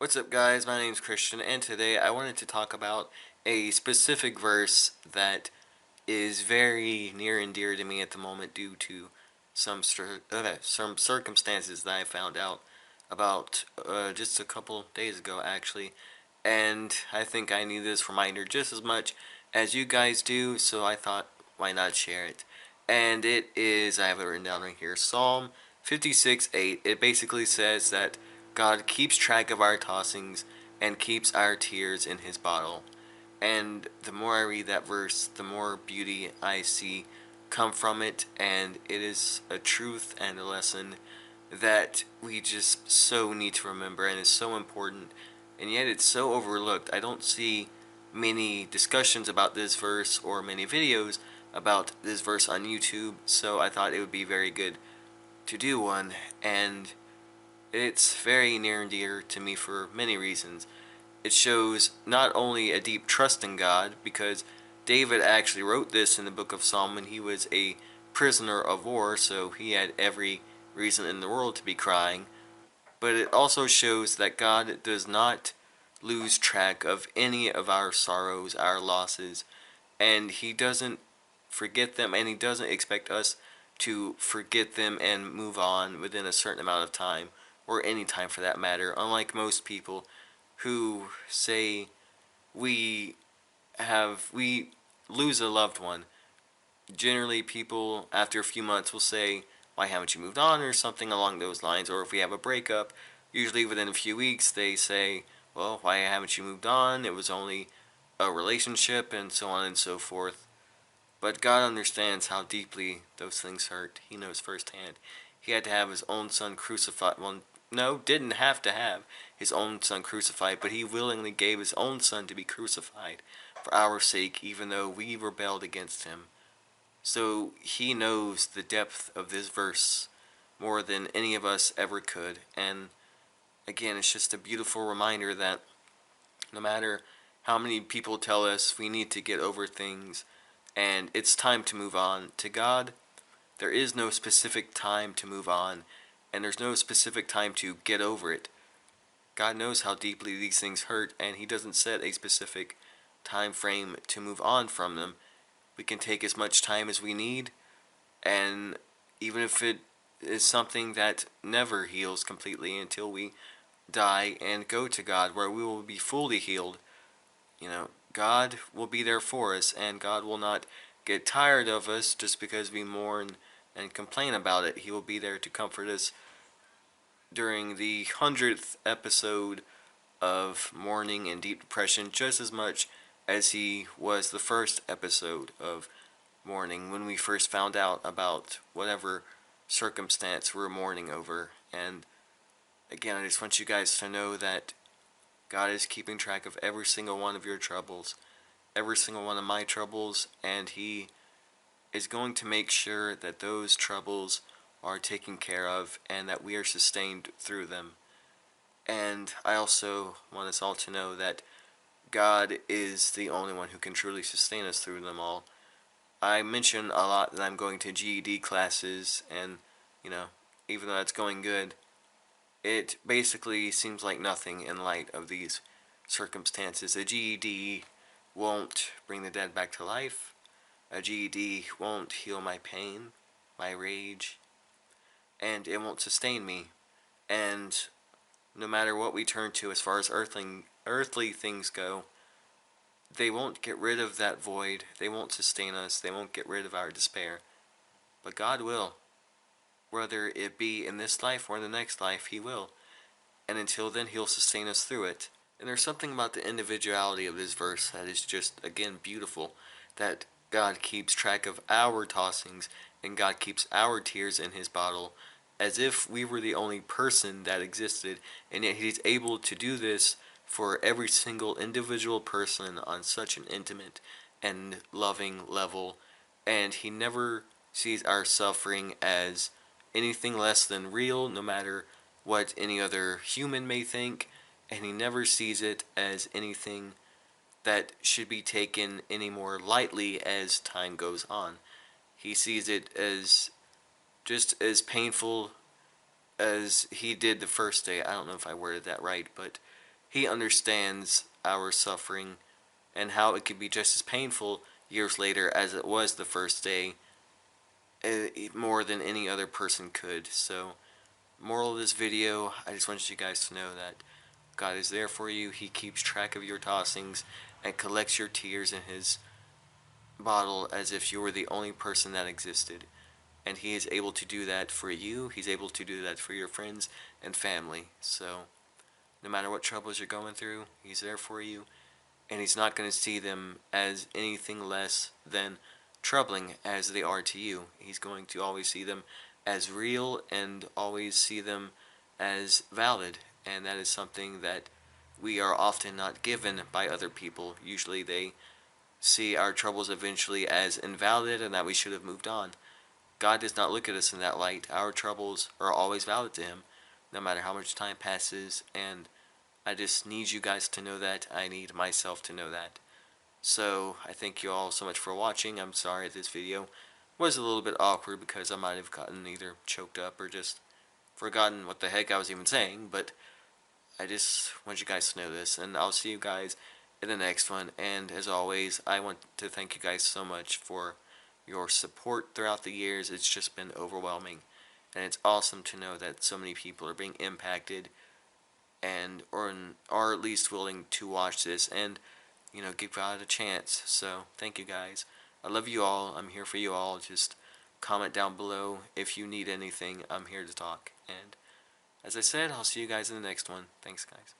What's up, guys? My name's Christian, and today I wanted to talk about a specific verse that is very near and dear to me at the moment due to some circumstances that I found out about just a couple days ago, actually. And I think I need this reminder just as much as you guys do, so I thought, why not share it? And it is, I have it written down right here, Psalm 56:8. It basically says that God keeps track of our tossings and keeps our tears in his bottle. And the more I read that verse, the more beauty I see come from it, and it is a truth and a lesson that we just so need to remember and is so important, and yet it's so overlooked. I don't see many discussions about this verse or many videos about this verse on YouTube, so I thought it would be very good to do one, and it's very near and dear to me for many reasons. It shows not only a deep trust in God, because David actually wrote this in the book of Psalm when he was a prisoner of war, so he had every reason in the world to be crying, but it also shows that God does not lose track of any of our sorrows, our losses, and he doesn't forget them, and he doesn't expect us to forget them and move on within a certain amount of time, or any time for that matter, unlike most people who say we we lose a loved one. Generally, people after a few months will say, why haven't you moved on, or something along those lines. Or if we have a breakup, usually within a few weeks they say, well, why haven't you moved on, it was only a relationship, and so on and so forth. But God understands how deeply those things hurt. He knows firsthand. He had to have his own son crucified. Well, no, didn't have to have his own son crucified, but he willingly gave his own son to be crucified for our sake, even though we rebelled against him. So he knows the depth of this verse more than any of us ever could. And again, it's just a beautiful reminder that no matter how many people tell us we need to get over things and it's time to move on, to God, there is no specific time to move on, and there's no specific time to get over it. God knows how deeply these things hurt, and he doesn't set a specific time frame to move on from them. We can take as much time as we need, and even if it is something that never heals completely until we die and go to God, where we will be fully healed, God will be there for us, and God will not get tired of us just because we mourn and complain about it. He will be there to comfort us during the 100th episode of mourning and deep depression just as much as he was the first episode of mourning when we first found out about whatever circumstance we're mourning over. And again, I just want you guys to know that God is keeping track of every single one of your troubles, every single one of my troubles, and he is going to make sure that those troubles are taken care of and that we are sustained through them. And I also want us all to know that God is the only one who can truly sustain us through them all. I mention a lot that I'm going to GED classes, and, you know, even though that's going good, it basically seems like nothing in light of these circumstances. A GED won't bring the dead back to life. A GED won't heal my pain, my rage, and it won't sustain me. And no matter what we turn to as far as earthly things go, they won't get rid of that void. They won't sustain us. They won't get rid of our despair. But God will. Whether it be in this life or in the next life, he will. And until then, he'll sustain us through it. And there's something about the individuality of this verse that is just, again, beautiful. That God keeps track of our tossings, and God keeps our tears in his bottle, as if we were the only person that existed, and yet he's able to do this for every single individual person on such an intimate and loving level, and he never sees our suffering as anything less than real, no matter what any other human may think, and he never sees it as anything that should be taken any more lightly as time goes on. He sees it as just as painful as he did the first day. I don't know if I worded that right, but he understands our suffering and how it could be just as painful years later as it was the first day, more than any other person could. So, moral of this video, I just want you guys to know that God is there for you. He keeps track of your tossings and collects your tears in His bottle as if you were the only person that existed. And He is able to do that for you. He's able to do that for your friends and family. So, no matter what troubles you're going through, He's there for you. And He's not going to see them as anything less than troubling as they are to you. He's going to always see them as real and always see them as valid. And that is something that we are often not given by other people. Usually they see our troubles eventually as invalid and that we should have moved on. God does not look at us in that light. Our troubles are always valid to Him, no matter how much time passes, and I just need you guys to know that. I need myself to know that. So, I thank you all so much for watching. I'm sorry this video was a little bit awkward because I might have gotten either choked up or just forgotten what the heck I was even saying, but I just want you guys to know this, and I'll see you guys in the next one. And as always, I want to thank you guys so much for your support throughout the years. It's just been overwhelming, and it's awesome to know that so many people are being impacted and or are at least willing to watch this and give God a chance. So thank you guys. I love you all. I'm here for you all. Just comment down below if you need anything. I'm here to talk. And as I said, I'll see you guys in the next one. Thanks, guys.